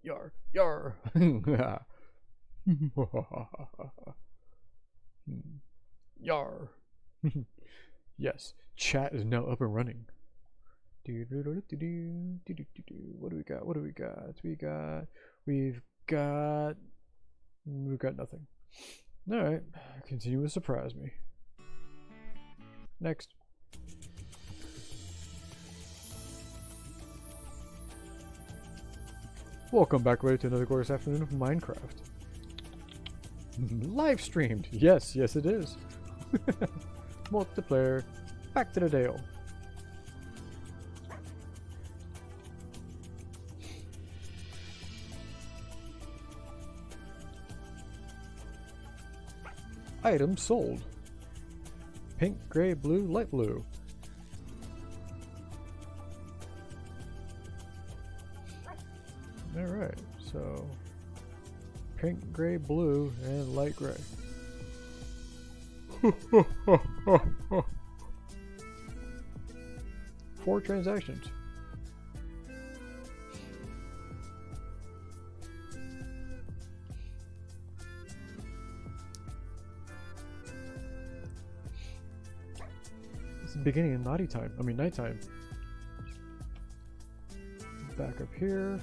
Yar, yar. Yar. Yes, chat is now up and running. What do we got? What do we got? We've got nothing. Alright, continue to surprise me. Next. Welcome back, everybody, to another glorious afternoon of Minecraft. Live streamed! Yes, yes it is. Multiplayer. Back to the Dale. Items sold. Pink, gray, blue, light blue. Alright, so pink, gray, blue, and light gray. 4 transactions. It's the beginning of nighttime. Nighttime. Back up here.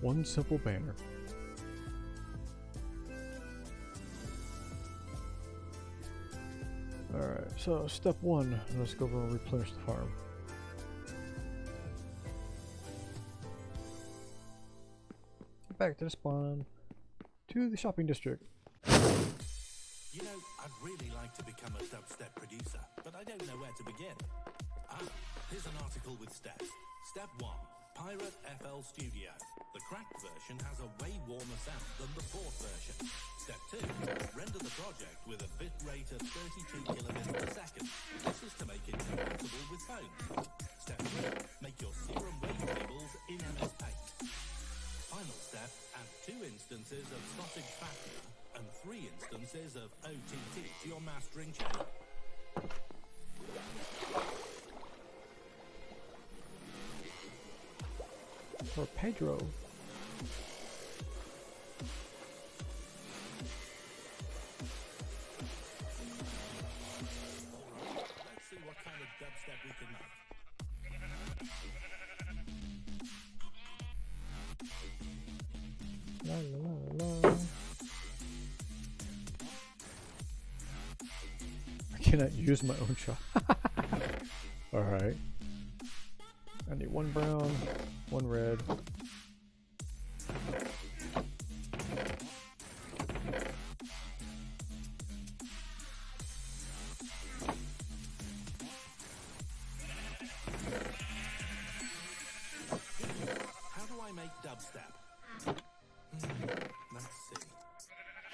One simple banner. Alright, so step 1, let's go over and replenish the farm. Back to the spawn, to the shopping district. You know, I'd really like to become a dubstep producer, but I don't know where to begin. Here's an article with steps. Step 1. Pirate FL Studio. The cracked version has a way warmer sound than the bought version. Step 2. Render the project with a bit rate of 32 kilobits per second. This is to make it compatible with phones. Step 3. Make your serum wave tables in MS Paint. Final step. Add 2 instances of sausage factory and 3 instances of OTT to your mastering channel. For Pedro. Let's see what kind of dubstep we can make. La la la la. I cannot use my own shot. Alright. I need 1 brown, 1 red. How do I make dubstep? Let's see.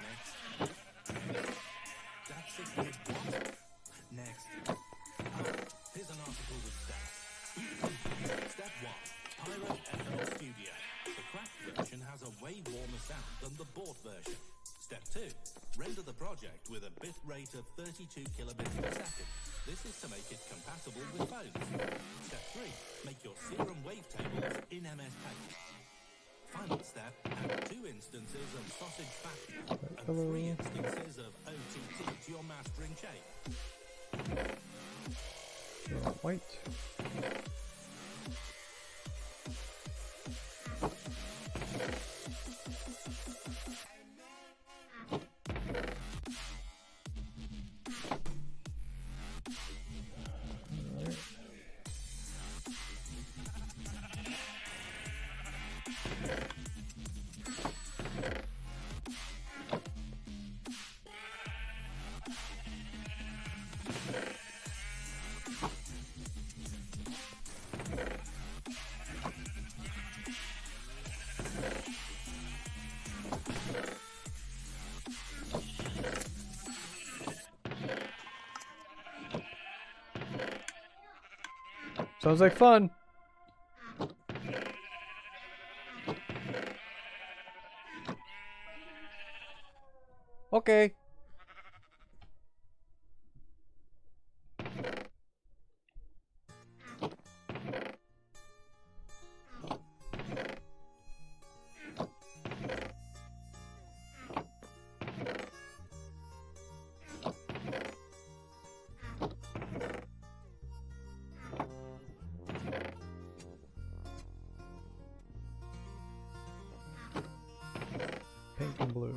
Next. That's a good one. Next. Here's an article with steps. Step 1. Pirate FL Studio. The cracked version has a way warmer sound than the bought version. Step 2. Render the project with a bit rate of 32 kilobits per second. This is to make it compatible with phones. Step 3. Make your serum wavetables in MS Paint. Final step, add 2 instances of sausage vacuum and 3 instances of OTT to your mastering shape. White. Sounds like fun. Okay. Pink and blue.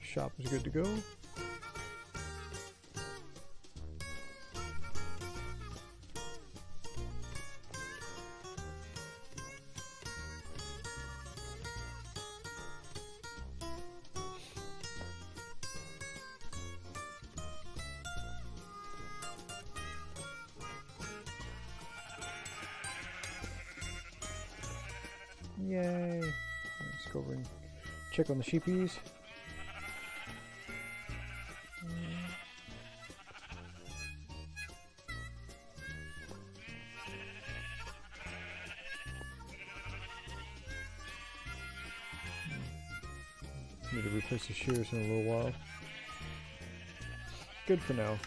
Shop is good to go. Yay! Let's go over and check on the sheepies. Need to replace the shears in a little while. Good for now.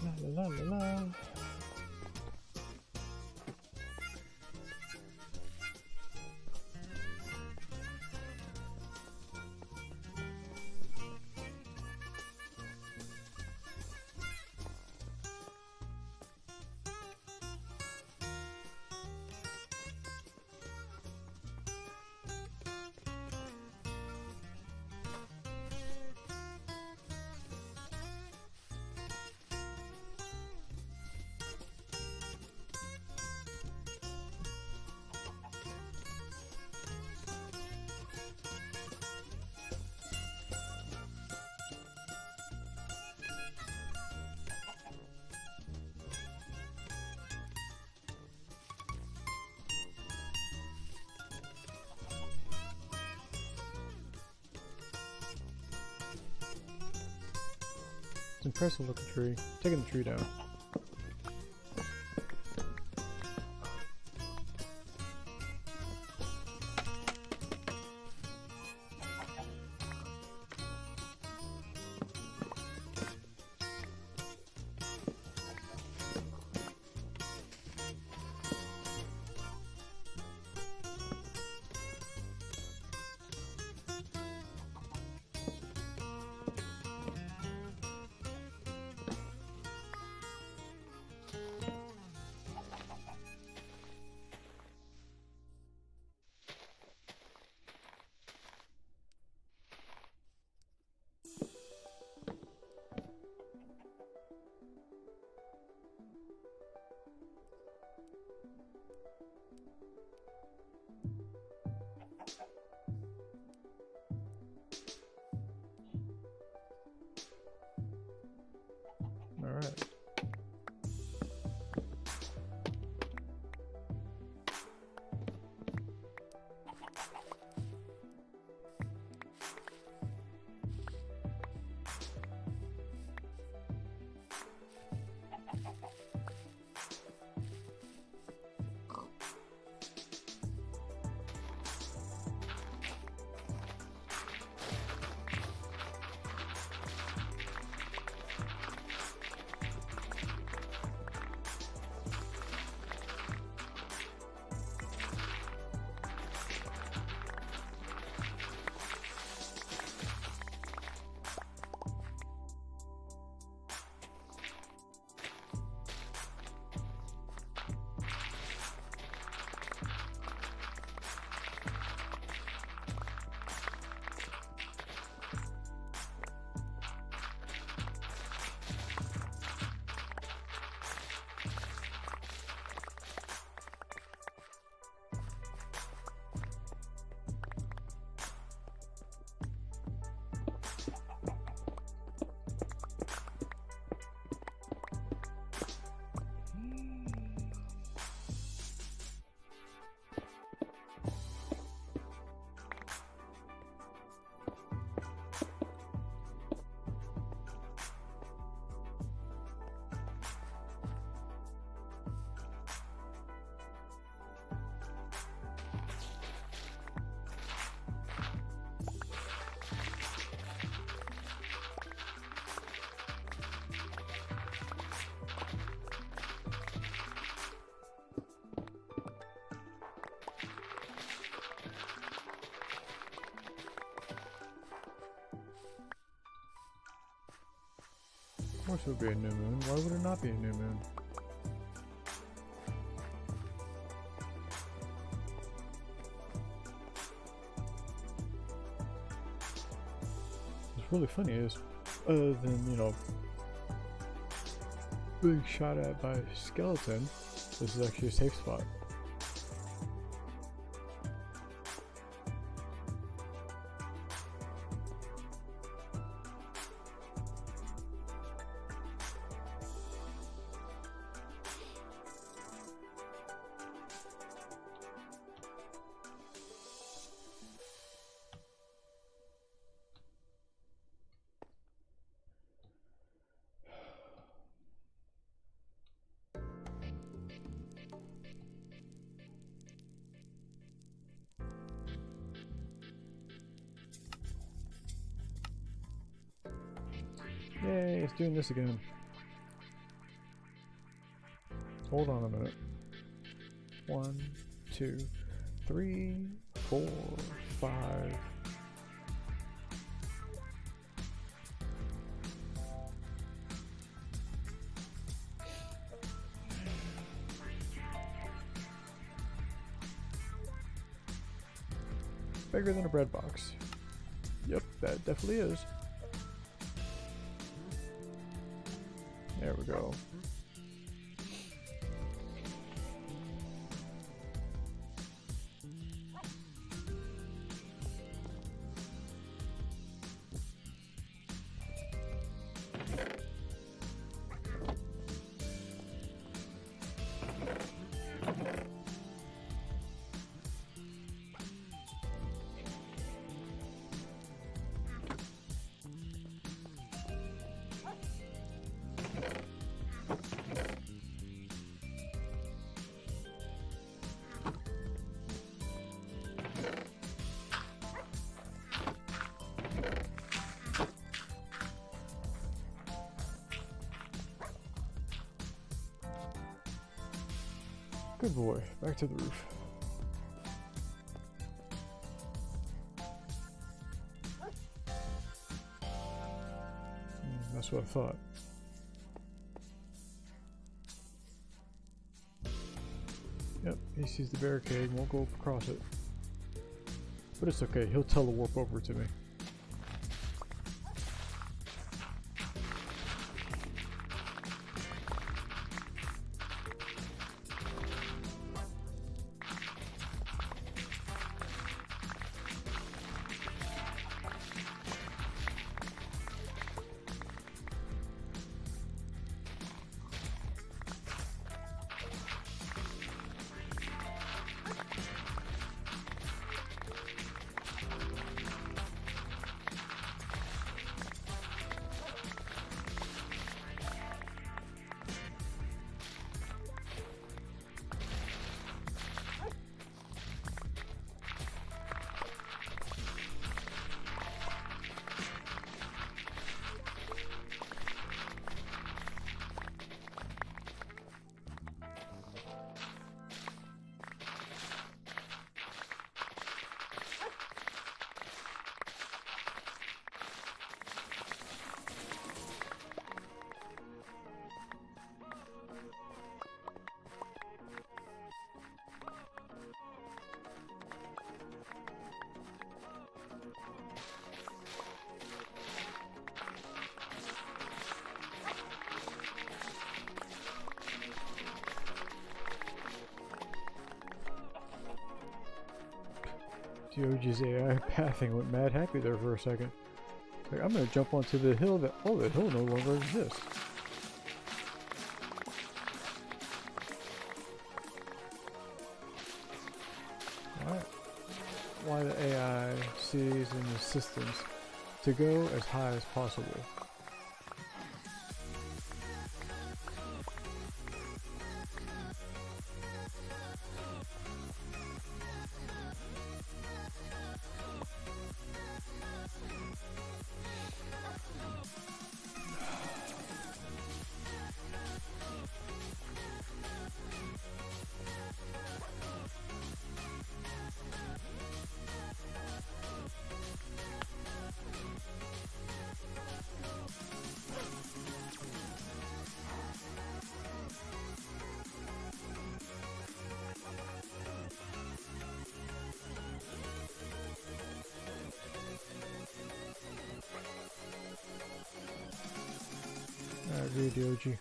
La la la la la. It's impressive looking tree. Taking the tree down. Alright. Of course it would be a new moon. Why would it not be a new moon? What's really funny is, other than, you know, being shot at by a skeleton, this is actually a safe spot. Yay, it's doing this again. Hold on a minute. 1, 2, 3, 4, 5. Bigger than a bread box. Yep, that definitely is. There we go. Good boy. Back to the roof. That's what I thought. Yep, he sees the barricade and won't go across it. But it's okay, he'll telewarp over to me. Yoji's AI pathing went mad happy there for a second. Like, I'm gonna jump onto the hill that, oh, the hill no longer exists. Alright. Why the AI sees in the systems to go as high as possible. Alright, read Yoji.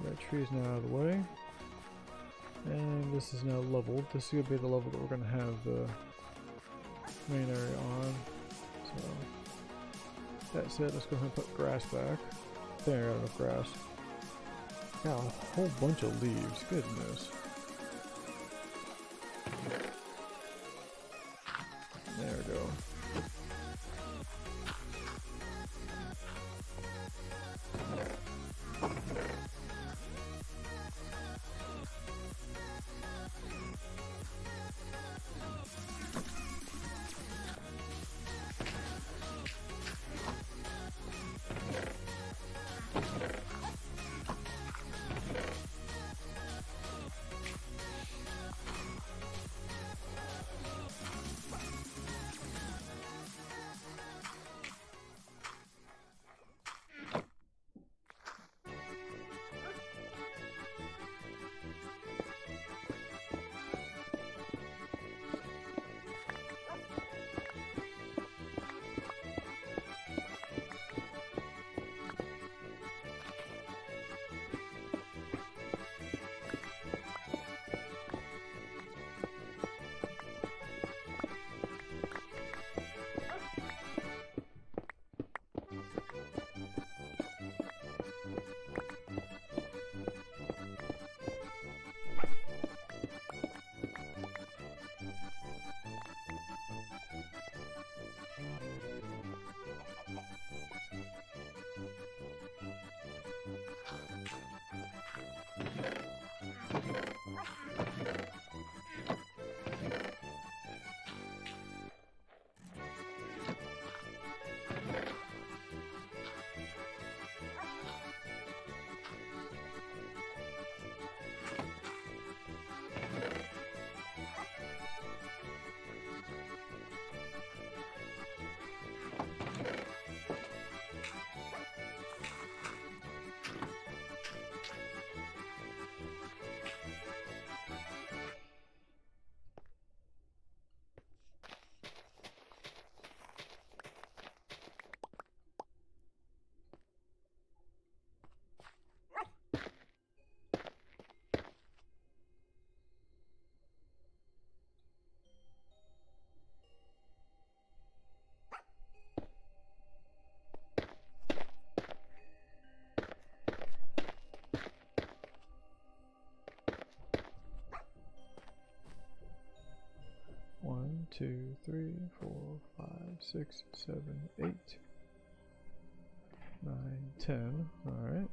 That tree's now out of the way. And this is now leveled. This is going to be the level that we're going to have the main area on. So, that's it. Let's go ahead and put grass back. I think I got enough grass. Got a whole bunch of leaves. Goodness. There we go. One, 2, 3, 4, 5, 6, 7, 8, 9, 10. Alright.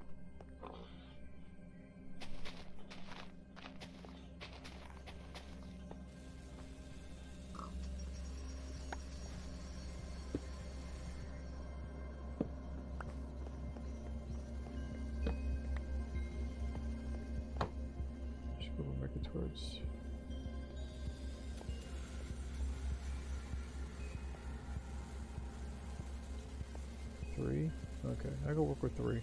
Just go make it towards. Three? Okay, I go work with 3.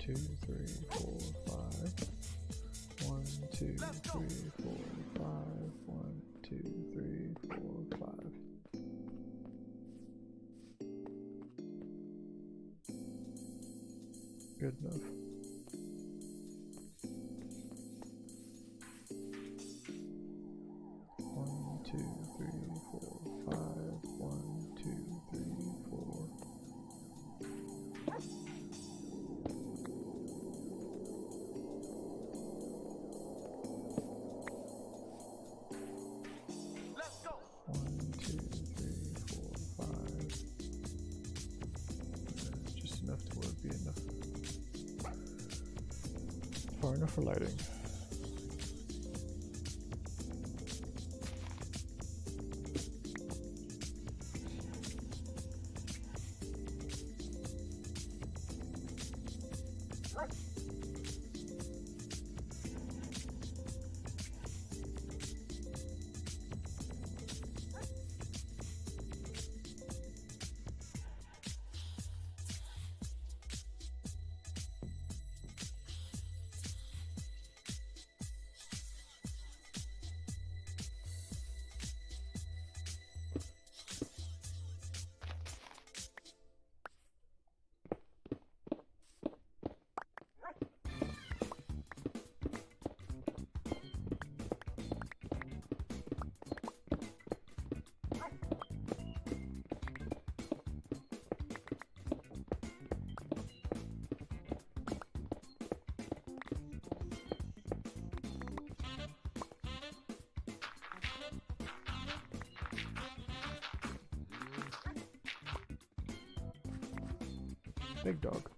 2, 3, 4, 5. 1, 2, 3, 4, 5. 1, 2, 3, 4, 5. Good enough. One, two, three, four, 5. 1, 2, 3, 4. Let's go. 1, 2, 3, 4, 5. Just enough to where it'd be enough. Far enough for lighting. Big dog.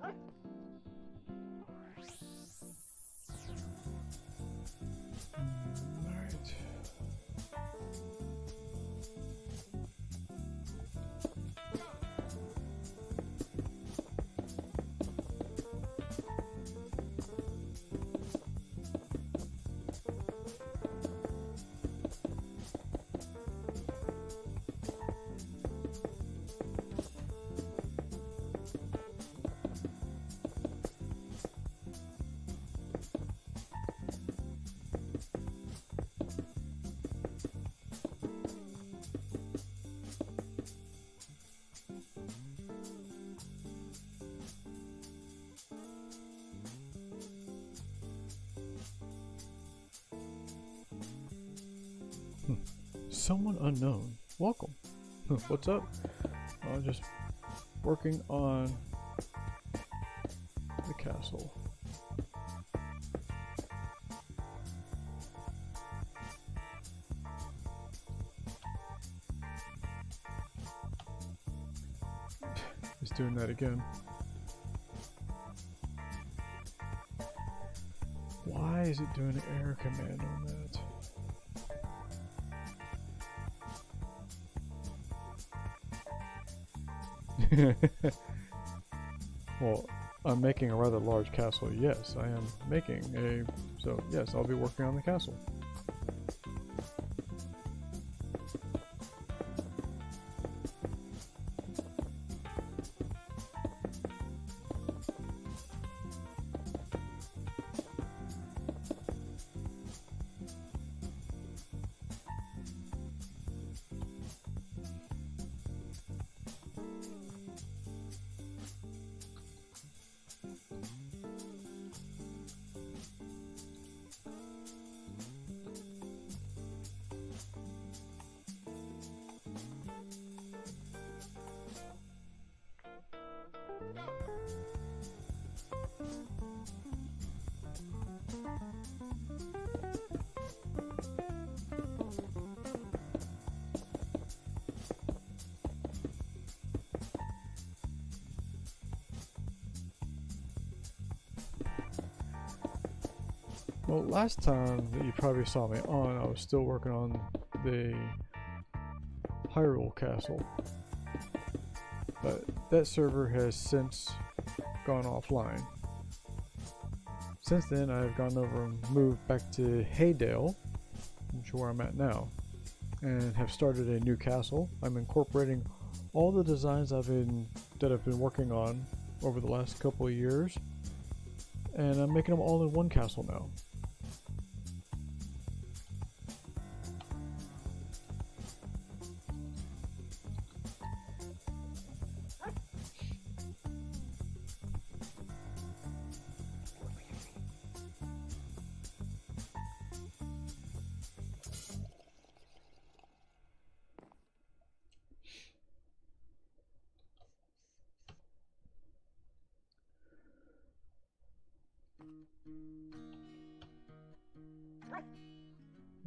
Alright. Someone unknown. Welcome. What's up? I'm just working on the castle. He's doing that again. Why is it doing an error command on that? Well, I'm making a rather large castle. Yes, I am making a... So, yes, I'll be working on the castle. Well, last time that you probably saw me on, I was still working on the Hyrule Castle. But that server has since gone offline. Since then, I've gone over and moved back to Haydale, which is where I'm at now, and have started a new castle. I'm incorporating all the designs that I've been working on over the last couple of years, and I'm making them all in one castle now.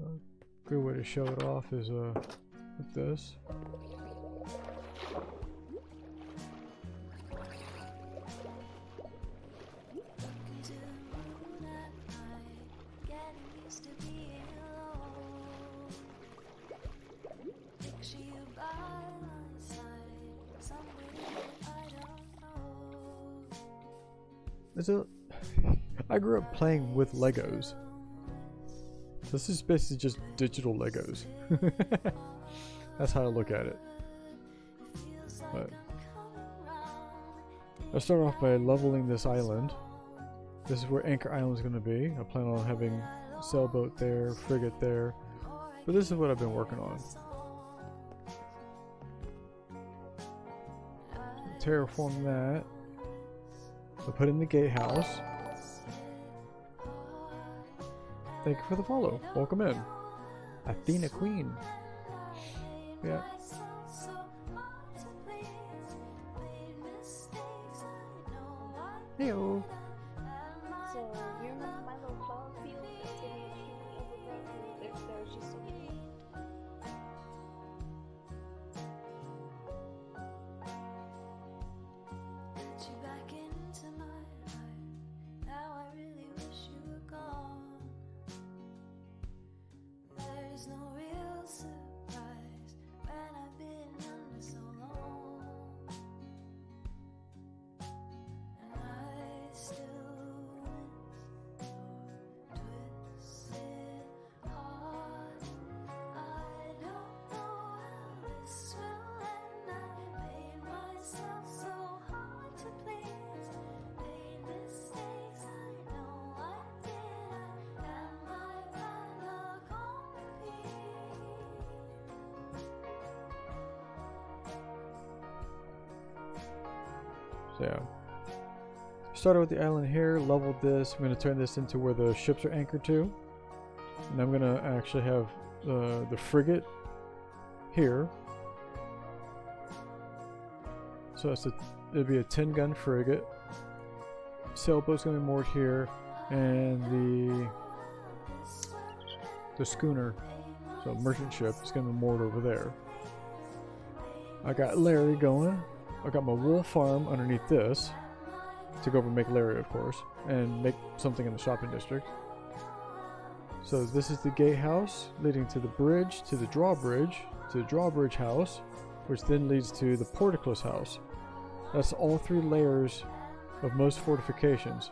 A good way to show it off is with this. I grew up playing with Legos. This is basically just digital Legos. That's how I look at it. But I start off by leveling this island. This is where Anchor Island is going to be. I plan on having a sailboat there, frigate there. But this is what I've been working on. Terraform that. I put in the gatehouse. Thank you for the follow. Welcome in. Athena Queen. Yeah. Heyo. So, you remember my little flower field that's in the there's just a into my life. Now I really wish you were gone. There's no real surprise when I've been under so long, and I still miss your twisted heart. I don't know how this will end. I made myself so hard to please, made mistakes I know I did. I had my bad luck on repeat. So yeah. Started with the island here, leveled this. I'm going to turn this into where the ships are anchored to. And I'm going to actually have the frigate here. So it'll be a 10-gun frigate. Sailboat's going to be moored here. And the schooner, so merchant ship, is going to be moored over there. I got Larry going. I got my wool farm underneath this to go over and make Larry, of course, and make something in the shopping district. So this is the gatehouse leading to the bridge, to the drawbridge house, which then leads to the portcullis house. That's all 3 layers of most fortifications.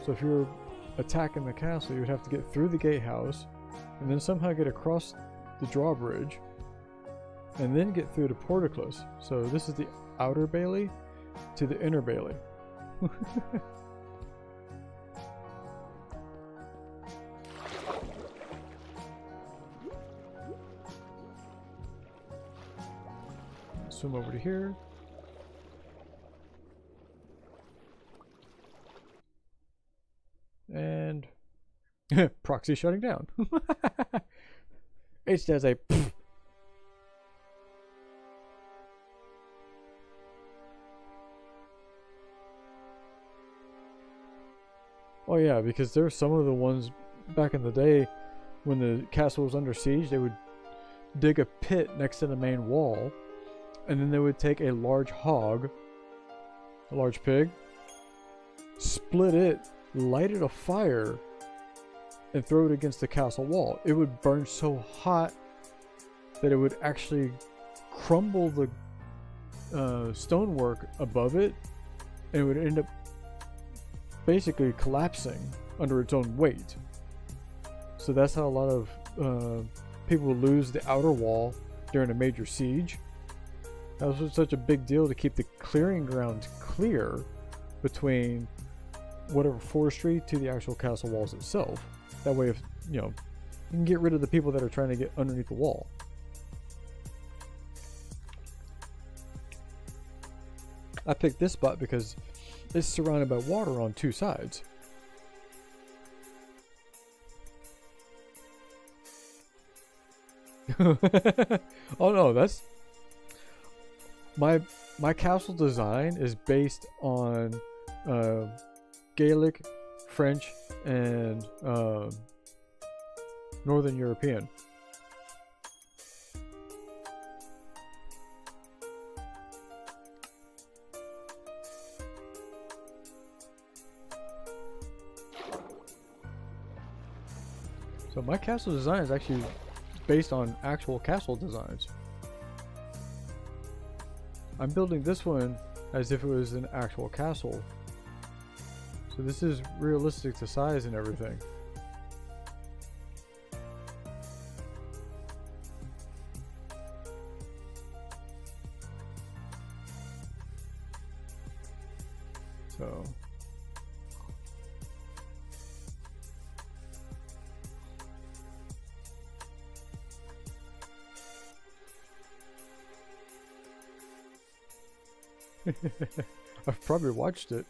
So if you were attacking the castle, you would have to get through the gatehouse and then somehow get across the drawbridge and then get through the portcullis. So this is the outer bailey to the inner bailey. Swim over to here. And proxy shutting down. It does a pfft. Oh yeah, because there's some of the ones back in the day when the castle was under siege, they would dig a pit next to the main wall, and then they would take a large hog, a large pig, split it, light it a fire, and throw it against the castle wall. It would burn so hot that it would actually crumble the stonework above it, and it would end up basically collapsing under its own weight. So that's how a lot of people lose the outer wall during a major siege. That was such a big deal to keep the clearing grounds clear between whatever forestry to the actual castle walls itself. That way, if you can get rid of the people that are trying to get underneath the wall. I picked this spot because it's surrounded by water on 2 sides. Oh no, that's my castle design is based on Gaelic, French, and Northern European. So my castle design is actually based on actual castle designs. I'm building this one as if it was an actual castle. So this is realistic to size and everything. So I've probably watched it.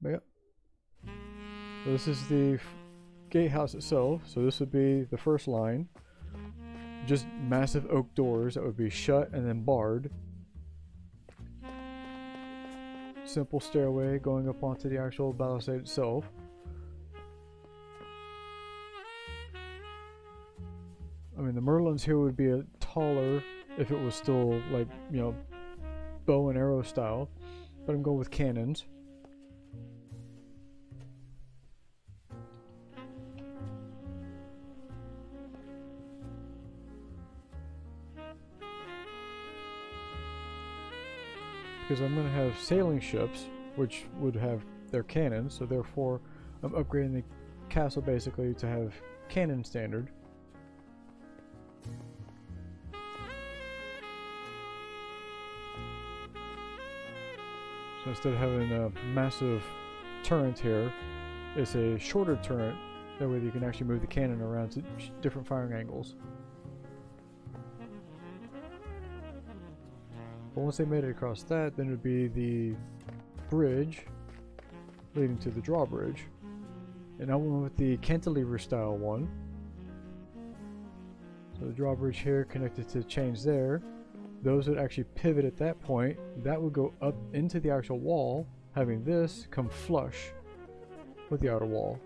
But yeah. So this is the gatehouse itself. So this would be the first line. Just massive oak doors that would be shut and then barred. Simple stairway going up onto the actual balustrade itself. I mean, the Merlins here would be taller if it was still like, you know, bow and arrow style, but I'm going with cannons. Because I'm going to have sailing ships, which would have their cannons, so therefore I'm upgrading the castle basically to have cannon standard. So instead of having a massive turret here, it's a shorter turret. That way you can actually move the cannon around to different firing angles. But once they made it across that, then it would be the bridge leading to the drawbridge. And I went with the cantilever style one. So the drawbridge here connected to chains there. Those would actually pivot at that point. That would go up into the actual wall, having this come flush with the outer wall.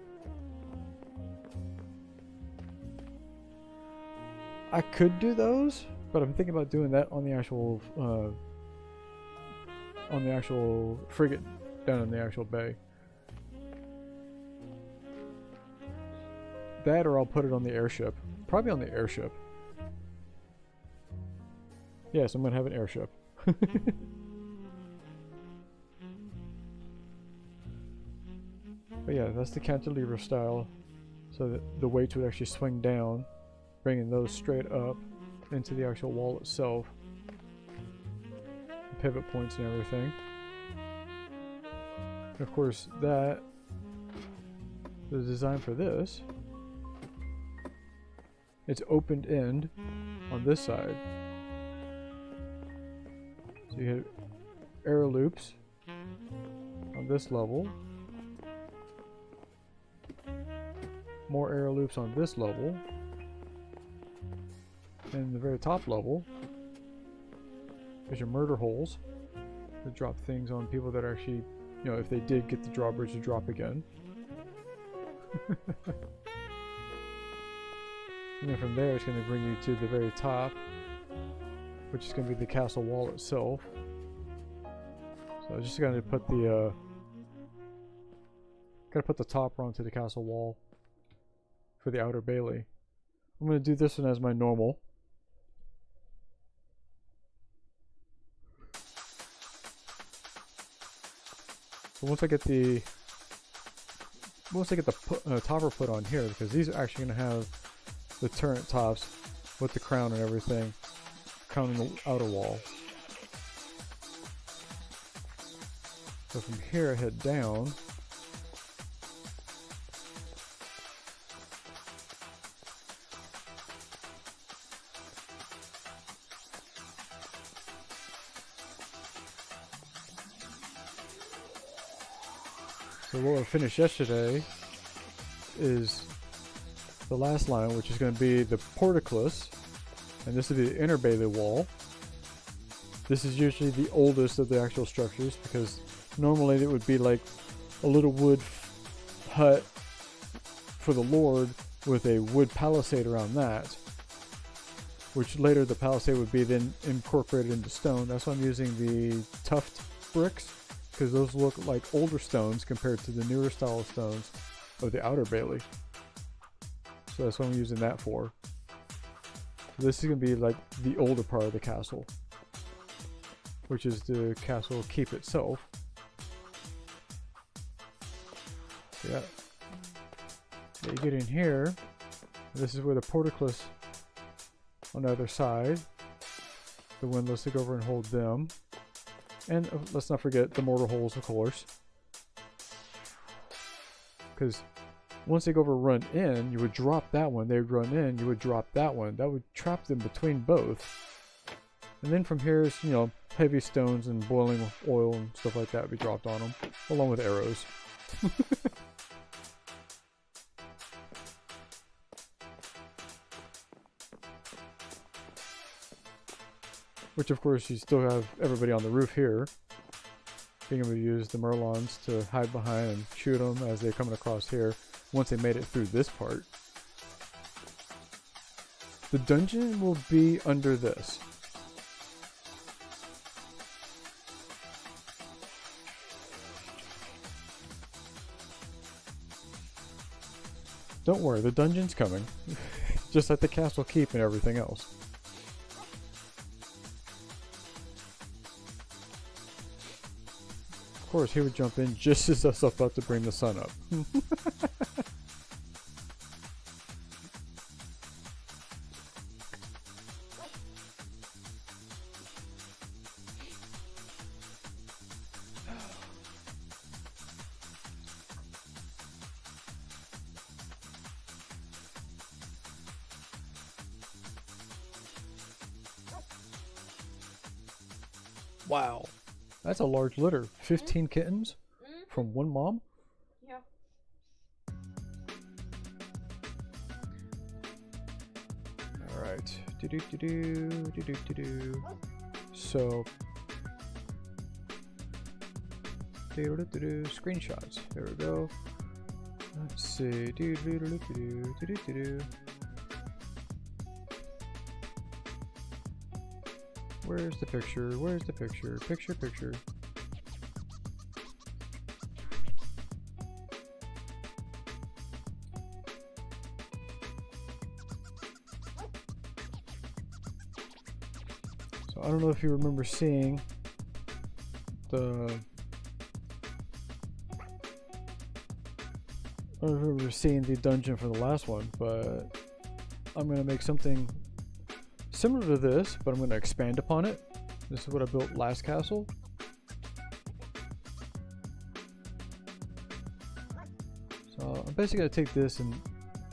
I could do those, but I'm thinking about doing that on the actual frigate down in the actual bay. That, or I'll put it on the airship. Probably on the airship. Yes, I'm going to have an airship. But yeah, that's the cantilever style. So that the weights would actually swing down, bringing those straight up into the actual wall itself. Pivot points and everything. And of course, the design for this, it's opened end on this side. So you have arrow loops on this level, more arrow loops on this level, and the very top level, there's your murder holes that drop things on people that are actually, you know, if they did get the drawbridge to drop again. And then from there, it's going to bring you to the very top, which is going to be the castle wall itself. So I just got to put the topper onto the castle wall for the outer bailey. I'm going to do this one as my normal. So once I get the topper put on here, because these are actually going to have the turret tops with the crown and everything, crowning the outer wall. So from here I head down. So what I finished yesterday is the last line, which is going to be the portcullis, and this is the inner bailey wall. This is usually the oldest of the actual structures, because normally it would be like a little wood hut for the lord with a wood palisade around that, which later the palisade would be then incorporated into stone. That's why I'm using the tuft bricks, because those look like older stones compared to the newer style of stones of the outer bailey. So that's what I'm using that for. So this is going to be like the older part of the castle, which is the castle keep itself. So yeah, you get in here. This is where the portcullis on the other side. The windlass to go over and hold them. And let's not forget the mortar holes, of course. Because once they go over run in, you would drop that one. They would run in, you would drop that one. That would trap them between both. And then from here is, you know, heavy stones and boiling oil and stuff like that would be dropped on them, along with arrows. Which of course you still have everybody on the roof here, being able to use the Merlons to hide behind and shoot them as they're coming across here once they made it through this part. The dungeon will be under this. Don't worry, the dungeon's coming. Just like the castle keep and everything else. Of course, he would jump in just as us about to bring the sun up. Wow, that's a large litter. 15 kittens from one mom? Yeah. Alright. So, screenshots. There we go. Let's see. Where's the picture? Where's the picture? Picture. So I don't know if you remember seeing the... I don't remember seeing the dungeon for the last one, but I'm going to make something similar to this, but I'm going to expand upon it. This is what I built last castle. So I'm basically going to take this and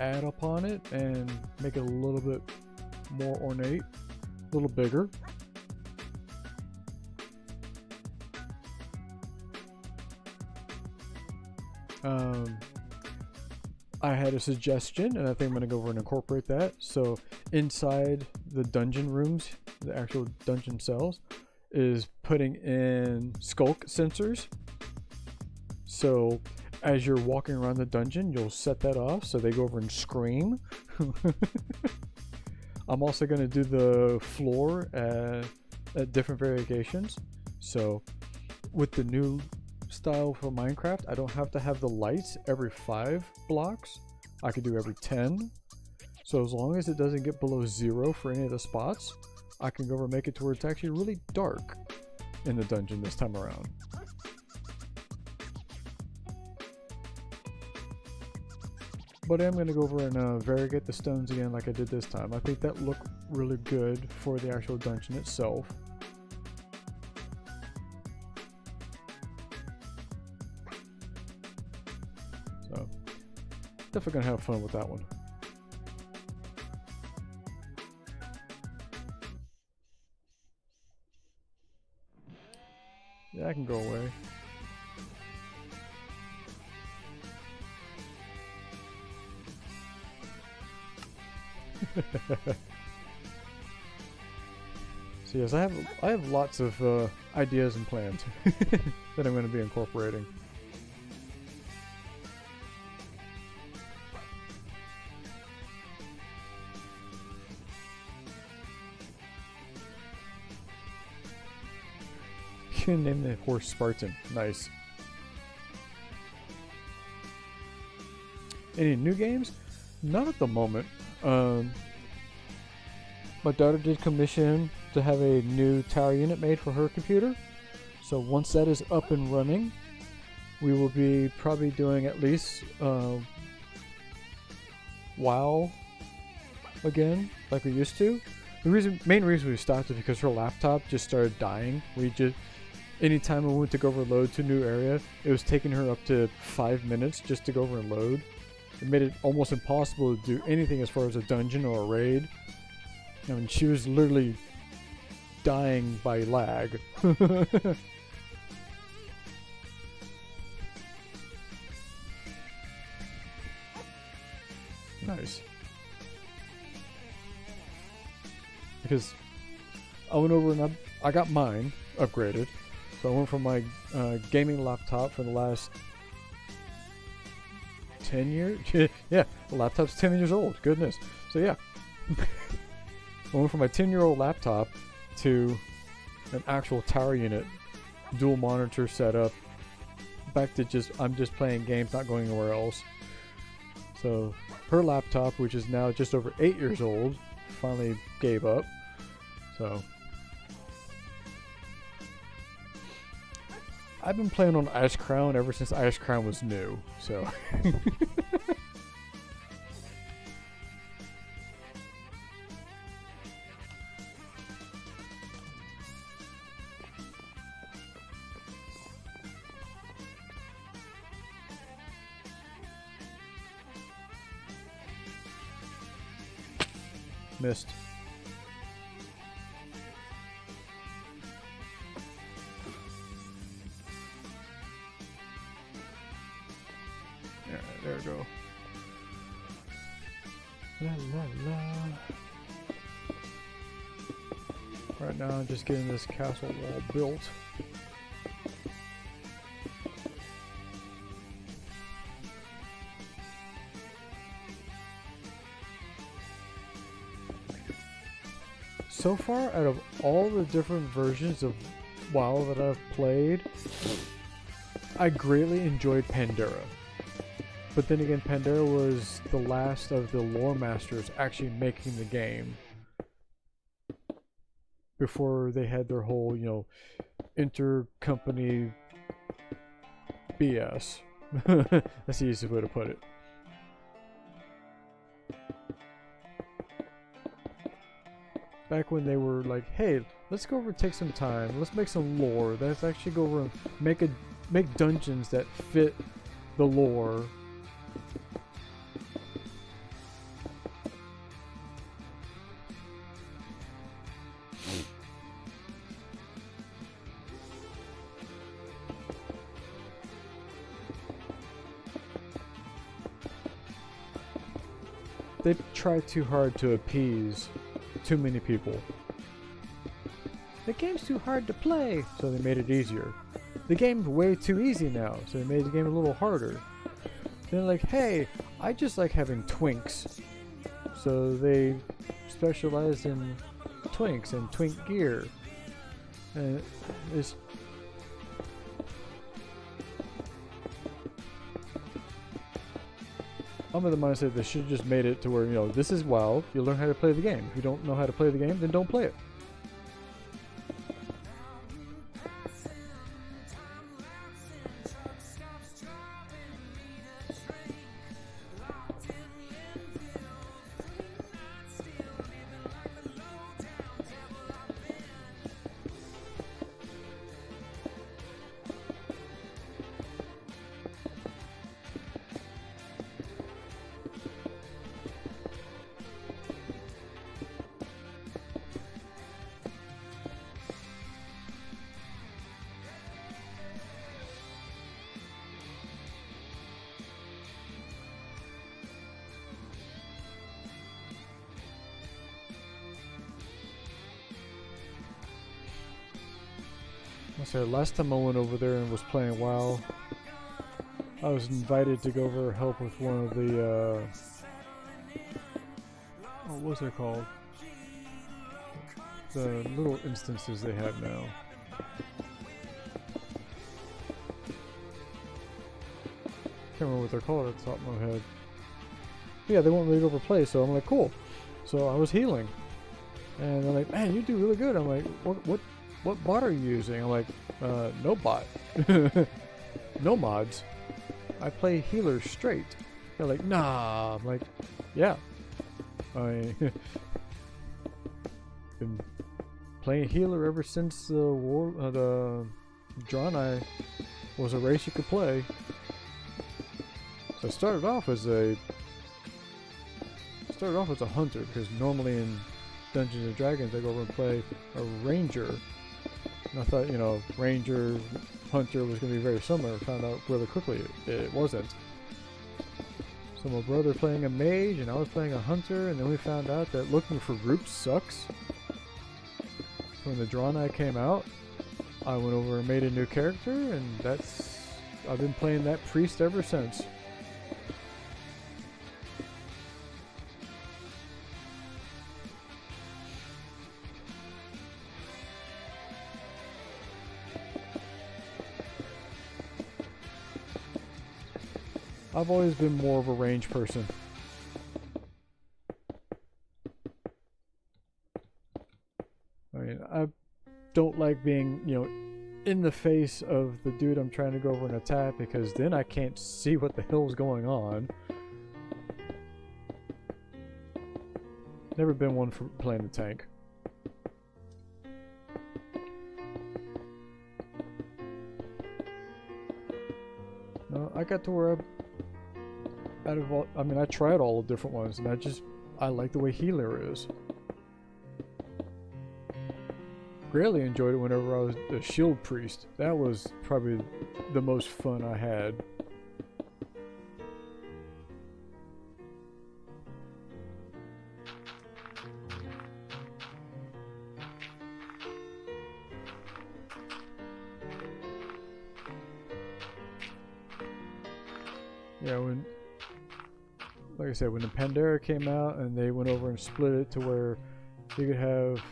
add upon it and make it a little bit more ornate, a little bigger. I had a suggestion, and I think I'm going to go over and incorporate that. So inside the dungeon rooms, the actual dungeon cells, is putting in skulk sensors. So as you're walking around the dungeon, you'll set that off so they go over and scream. I'm also going to do the floor at different variations. So with the new style for Minecraft, I don't have to have the lights every 5 blocks. I could do every 10. So as long as it doesn't get below 0 for any of the spots, I can go over and make it to where it's actually really dark in the dungeon this time around. But I'm going to go over and variegate the stones again like I did this time. I think that looked really good for the actual dungeon itself. So, definitely going to have fun with that one. Yeah, I can go away. So yes, I have lots of ideas and plans that I'm going to be incorporating. You can name the horse Spartan. Nice. Any new games? Not at the moment. My daughter did commission to have a new tower unit made for her computer. So once that is up and running, we will be probably doing at least WoW again, like we used to. The main reason we stopped is because her laptop just started dying. Anytime we went to go over and load to a new area, it was taking her up to 5 minutes just to go over and load. It made it almost impossible to do anything as far as a dungeon or a raid. I mean, she was literally dying by lag. Nice. Because I went over and I got mine upgraded. So I went from my gaming laptop for the last 10 years. Yeah, the laptop's 10 years old. Goodness. So yeah. I went from my 10-year-old laptop to an actual tower unit, dual monitor setup, back to I'm just playing games, not going anywhere else. So her laptop, which is now just over 8 years old, finally gave up. So I've been playing on Ice Crown ever since Ice Crown was new. So missed. Yeah, there we go. La la la. Right now I'm just getting this castle wall built. So far, out of all the different versions of WoW that I've played, I greatly enjoyed Pandora. But then again, Pandora was the last of the lore masters actually making the game. Before they had their whole, you know, inter-company BS. That's the easiest way to put it. Back when they were like, hey, let's go over and take some time. Let's make some lore. Let's actually go over and make dungeons that fit the lore. They tried too hard to appease too many people. The game's too hard to play, so they made it easier. The game's way too easy now, so they made the game a little harder. They're like, hey, I just like having twinks. So they specialized in twinks and twink gear. And it's I'm of the mindset they should have just made it to where, you know, this is WoW, you learn how to play the game. If you don't know how to play the game, then don't play it. So last time I went over there and was playing WoW, I was invited to go over and help with one of the, what was it called? The little instances they have now. Can't remember what they're called at the top of my head. But yeah, they want me to go over play, so I'm like, cool. So I was healing. And they're like, man, you do really good. I'm like, what bot are you using? I'm like, no bot. No mods. I play healer straight. They're like, nah. I'm like, yeah. I been playing healer ever since the war. The Draenei was a race you could play. So I started off as a hunter, because normally in Dungeons and Dragons I go over and play a ranger. And I thought, you know, ranger, hunter was going to be very similar. Found out really quickly it wasn't. So my brother playing a mage and I was playing a hunter, and then we found out that looking for groups sucks. When the Draenei came out, I went over and made a new character, and I've been playing that priest ever since. I've always been more of a range person. I mean, I don't like being, you know, in the face of the dude I'm trying to go over and attack, because then I can't see what the hell's going on. Never been one for playing the tank. No, I got to where out of all, I mean, I tried all the different ones, and I like the way healer is. Greatly enjoyed it whenever I was a shield priest. That was probably the most fun I had. Yeah, when, like I said, when the Pandera came out and they went over and split it to where you could have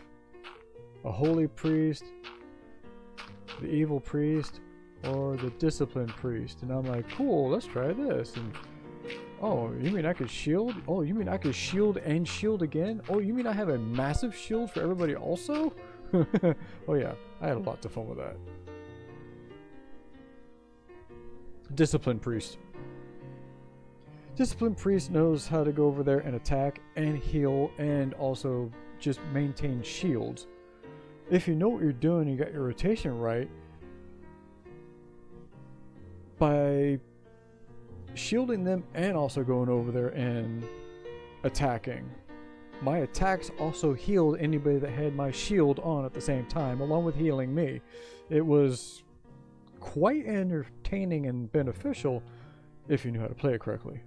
a holy priest, the evil priest, or the disciplined priest, and I'm like, cool, let's try this. And oh, you mean I could shield? Oh, you mean I could shield and shield again? Oh, you mean I have a massive shield for everybody also? Oh yeah, I had a lot of fun with that. Disciplined priest. Disciplined priest knows how to go over there and attack and heal and also just maintain shields. If you know what you're doing, you got your rotation right, by shielding them and also going over there and attacking. My attacks also healed anybody that had my shield on at the same time, along with healing me. It was quite entertaining and beneficial if you knew how to play it correctly.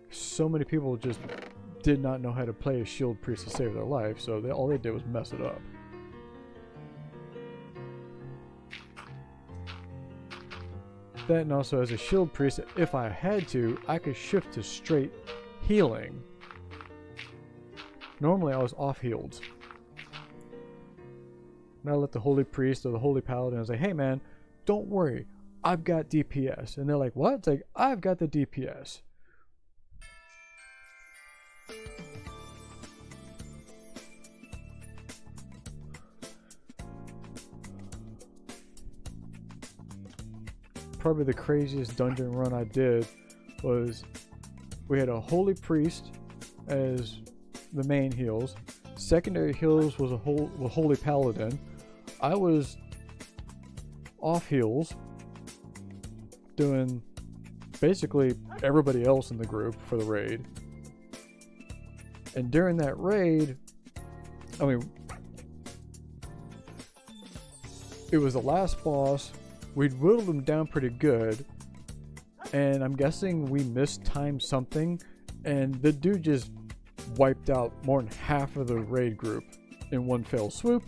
So many people just did not know how to play a shield priest to save their life, so all they did was mess it up. That, and also as a shield priest, if I had to, I could shift to straight healing. Normally I was off healed. And I let the holy priest or the holy paladin say, hey man, don't worry, I've got DPS. And they're like, what? It's like, I've got the DPS. Probably the craziest dungeon run I did was we had a holy priest as the main heals. Secondary heals was a holy paladin. I was off heals doing basically everybody else in the group for the raid. And during that raid, I mean, it was the last boss. We'd whittled them down pretty good, and I'm guessing we mistimed something, and the dude just wiped out more than half of the raid group in one fell swoop.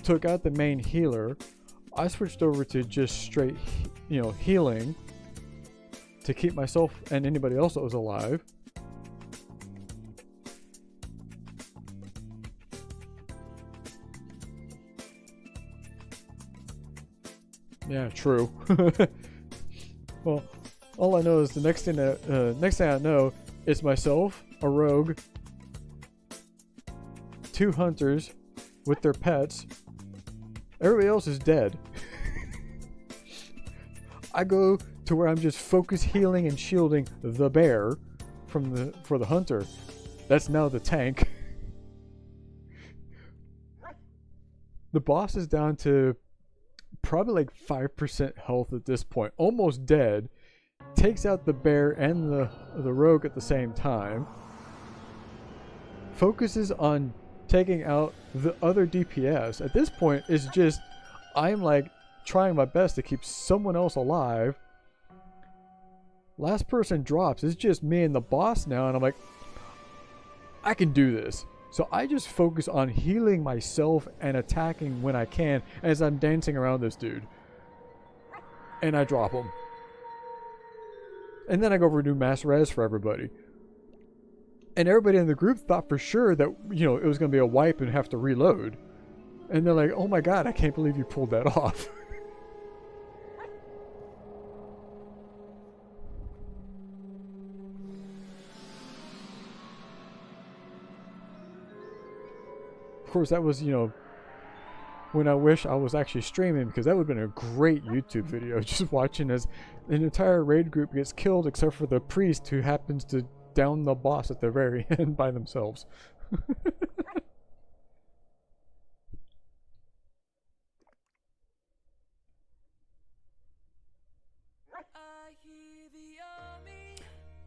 Took out the main healer. I switched over to just straight, healing to keep myself and anybody else that was alive. Yeah, true. Well, all I know is the next thing I know is myself, a rogue, 2 hunters with their pets. Everybody else is dead. I go to where I'm just focus healing and shielding the bear for the hunter. That's now the tank. The boss is down to probably like 5% health at this point, almost dead. Takes out the bear and the rogue at the same time. Focuses on taking out the other DPS. At this point, it's just I'm like trying my best to keep someone else alive. Last person drops. It's just me and the boss now, and I'm like, I can do this. So I just focus on healing myself and attacking when I can as I'm dancing around this dude. And I drop him. And then I go over and do mass res for everybody. And everybody in the group thought for sure that, it was going to be a wipe and have to reload. And they're like, oh my god, I can't believe you pulled that off. course, that was, you know, when I wish I was actually streaming, because that would have been a great YouTube video. Just watching as an entire raid group gets killed except for the priest who happens to down the boss at the very end by themselves.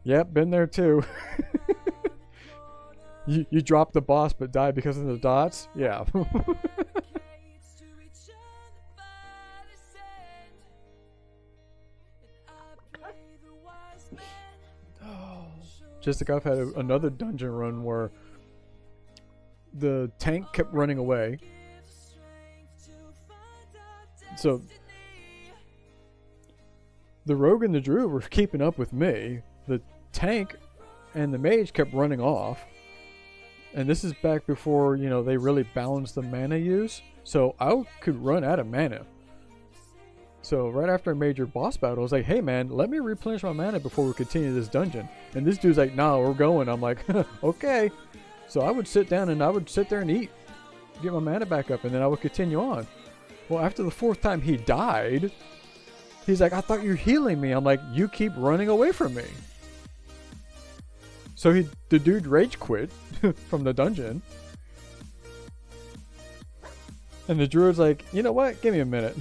Yep, been there too. You drop the boss but die because of the dots? Yeah. Just like I've had another dungeon run where the tank kept running away. So the rogue and the druid were keeping up with me. The tank and the mage kept running off. And this is back before, you know, they really balanced the mana use. So I could run out of mana. So right after a major boss battle, I was like, hey man, let me replenish my mana before we continue this dungeon. And this dude's like, nah, we're going. I'm like, okay. So I would sit down and I would sit there and eat. Get my mana back up and then I would continue on. Well, after the 4th time he died, he's like, I thought you were healing me. I'm like, you keep running away from me. So the dude rage quit from the dungeon. And the druid's like, you know what? Give me a minute.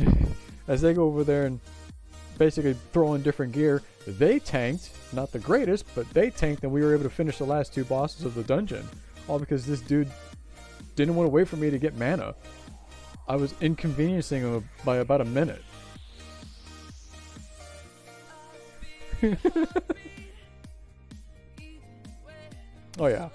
As they go over there and basically throw in different gear, they tanked. Not the greatest, but they tanked and we were able to finish the last 2 bosses of the dungeon. All because this dude didn't want to wait for me to get mana. I was inconveniencing him by about a minute. Oh yeah.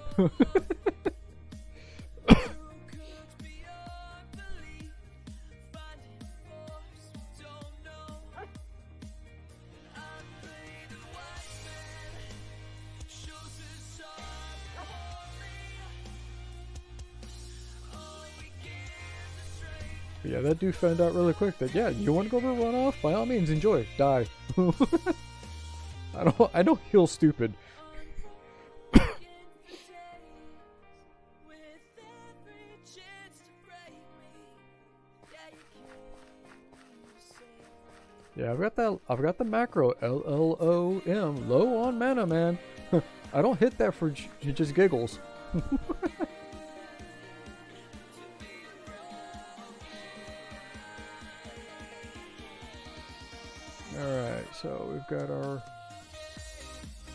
Yeah, that dude found out really quick that, yeah, you want to go over run off? By all means, enjoy. Die. I don't heal stupid. Yeah, I've got the macro LLOM, low on mana, man. I don't hit that for just giggles. Alright, so we've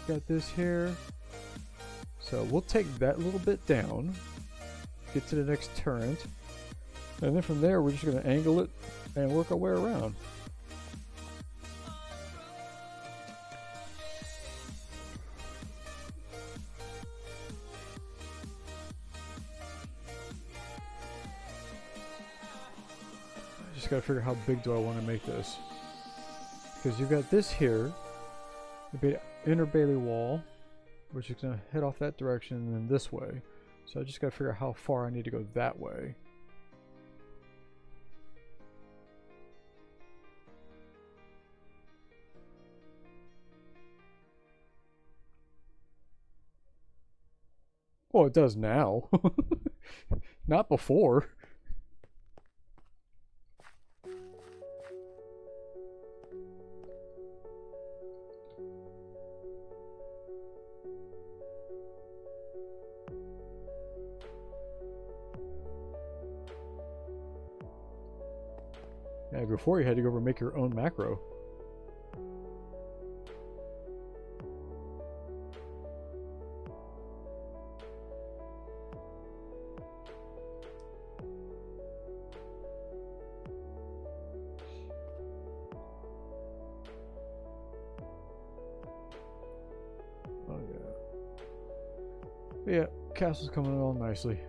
got this here. So we'll take that little bit down, get to the next turret, and then from there we're just going to angle it and work our way around. I just got to figure out how big do I want to make this. Because you've got this here, the inner Bailey wall, which is going to head off that direction and then this way. So I just got to figure out how far I need to go that way. Well, it does now. Not before. Yeah, before you had to go over and make your own macro. Oh yeah. Yeah, castle's coming along nicely.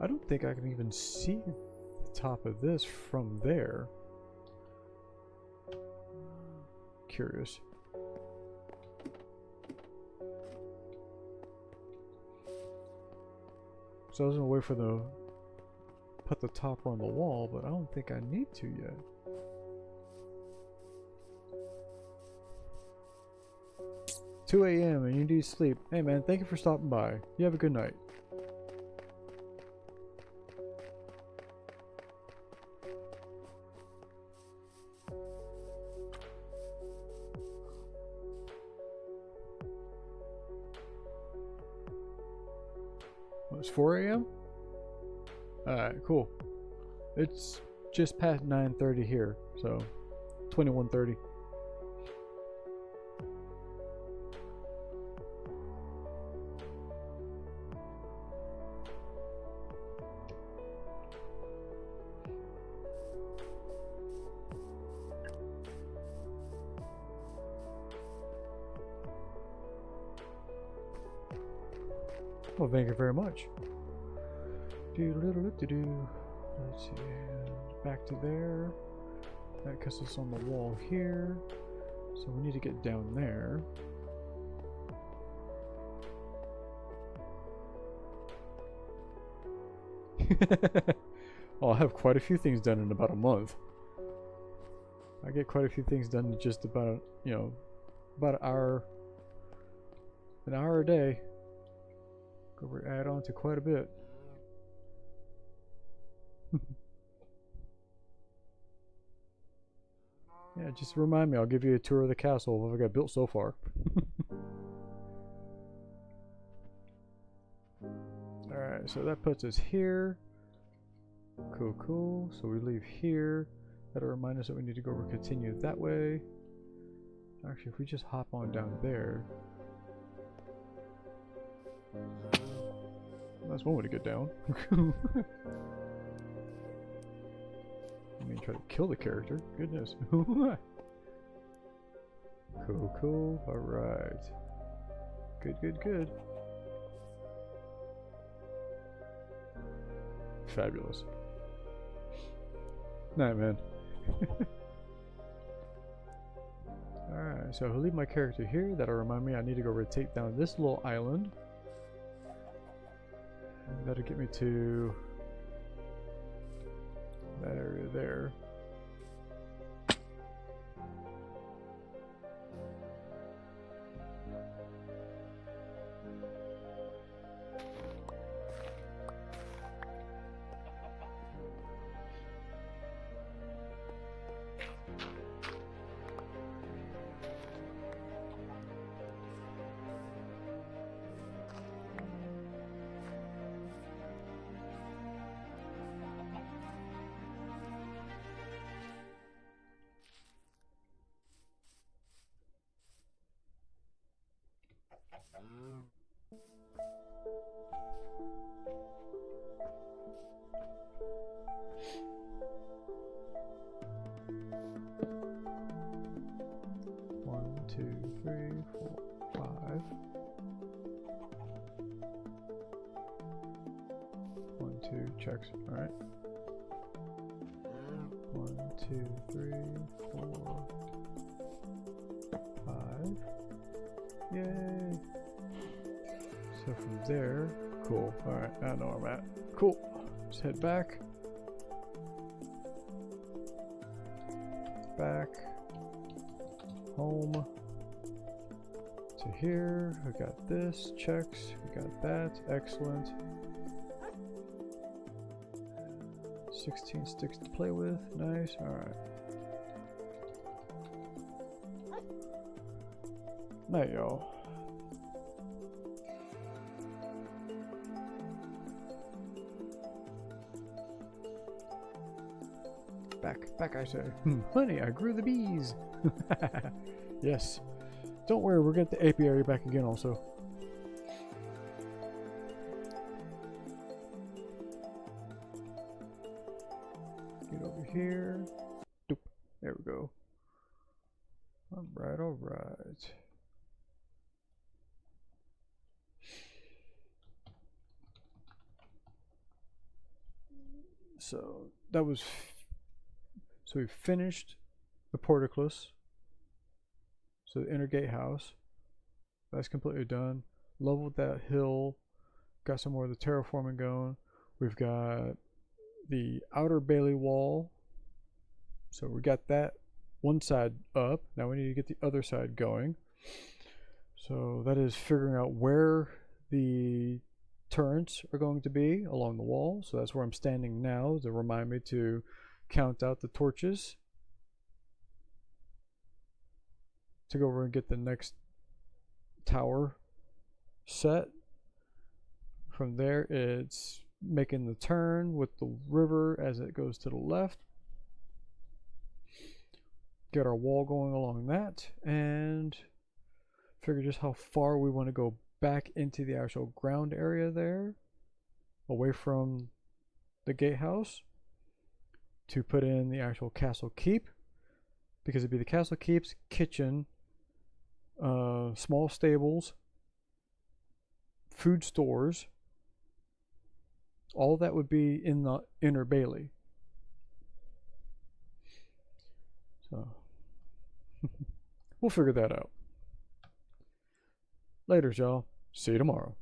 I don't think I can even see the top of this from there. Curious. So I was gonna wait for put the top on the wall, but I don't think I need to yet. 2 a.m. and you need sleep. Hey man, thank you for stopping by. You have a good night. Well, it's 4 a.m.? Alright, cool. It's just past 9:30 here, so 21:30. Well, thank you very much. Let's see. Back to there. That cuts us on the wall here. So we need to get down there. I'll have quite a few things done in about a month. I get quite a few things done in just about, about an hour a day. Go add on to quite a bit. Yeah, just remind me. I'll give you a tour of the castle of what I got built so far. Alright, so that puts us here. Cool, cool. So we leave here. That'll remind us that we need to go continue that way. Actually, if we just hop on down there. That's one way to get down. I mean, try to kill the character. Goodness. Cool, cool. Alright. Good, good, good. Fabulous. Night, man. Alright, so I'll leave my character here. That'll remind me I need to go rotate down this little island. And that'll get me to that area there. One, two, three, four, five. 1, 2, checks. All right. 1, 2, 3, 4, 5. Yay! So from there, cool. All right, I know where I'm at. Cool. Just head back. Back. Home. To here. We got this. Checks. We got that. Excellent. 16 sticks to play with. Nice. All right. Night, y'all. Back, I say. Honey, I grew the bees. Yes. Don't worry, we'll get the apiary back again also. Get over here. Doop. There we go. Alright, alright. So that was so we finished the portcullis, so the inner gatehouse, that's completely done. Leveled that hill, got some more of the terraforming going. We've got the outer bailey wall, so we got that one side up. Now we need to get the other side going. So that is figuring out where the turrets are going to be along the wall. So that's where I'm standing now to remind me to count out the torches to go over and get the next tower set. From there, it's making the turn with the river as it goes to the left. Get our wall going along that, and figure just how far we want to go back into the actual ground area there, away from the gatehouse, to put in the actual castle keep, because it'd be the castle keep's kitchen, small stables, food stores. All that would be in the inner bailey. So we'll figure that out. Later, y'all. See you tomorrow.